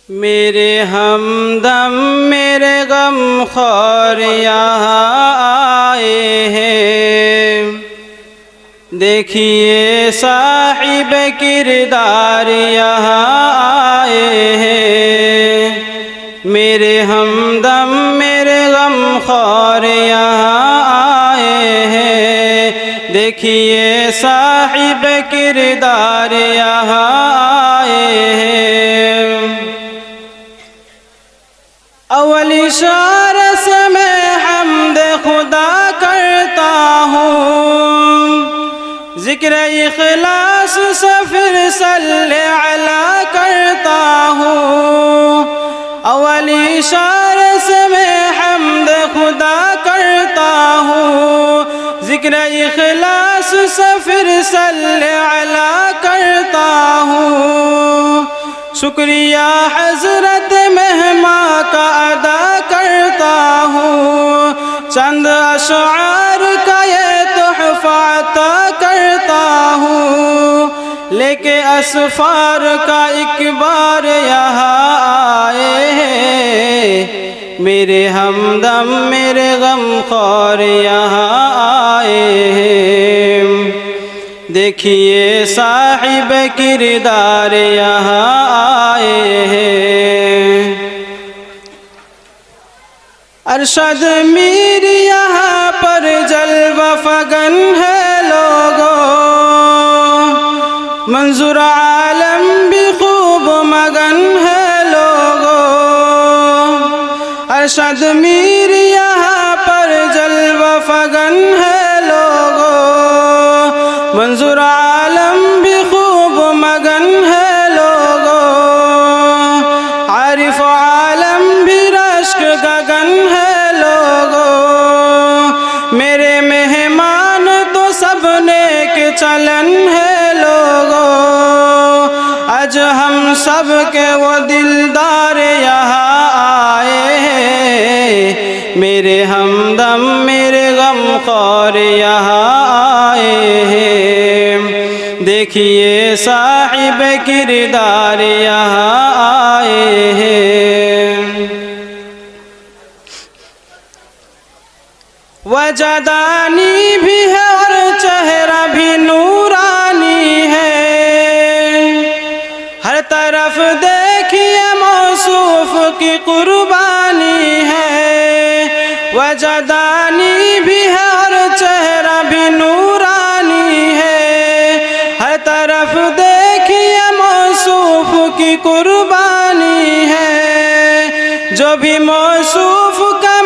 میرے ہمدم میرے غم خوار یہاں آئے ہیں، دیکھیے صاحب کردار یہاں آئے ہیں۔ میرے ہمدم میرے غم خوار یہاں آئے ہیں، دیکھیے صاحب کردار یہاں آئے ہیں۔ اول اشارہ سے میں حمد خدا کرتا ہوں، ذکر اخلاص سے پھر صلی علی کرتا ہوں۔ اول اشارہ سے میں حمد خدا کرتا ہوں، ذکر اخلاص سے پھر صلی علی کرتا ہوں۔ شکریہ حضرت مہماں کا ادا کرتا ہوں، چند اشعار کا یہ تحفہ عطا کرتا ہوں، لے کے اسفار کا ایک بار یہاں آئے ہیں۔ میرے ہمدم میرے غم خوار یہاں آئے ہیں، دیکھیے صاحب کردار یہاں آئے ہیں۔ ارشد میر یہاں پر جلوہ فگن ہے لوگوں، منظور عالم بھی خوب مگن ہے لوگوں۔ ارشد میر یہاں پر جلوہ فگن ہے لوگوں، منظور عالم بھی خوب مگن ہے لوگوں۔ عارف عالم بھی رشک گگن ہے لوگوں۔ میرے مہمان تو سب نیک چلن ہے لوگوں، آج ہم سب کے وہ دلدار یہاں آئے ہیں۔ میرے ہمدم میرے غم خوار یہاں آئے ہیں، دیکھیے صاحب کردار یہاں آئے ہیں۔ وجدانی بھی ہے اور چہرہ بھی نورانی ہے، ہر طرف دیکھیے موصوف کی قربانی ہے۔ وجدانی بھی ہے اور چہرہ بھی نورانی ہے، ہر طرف دیکھیے موصوف کی قربانی ہے۔ جو بھی موصوف کا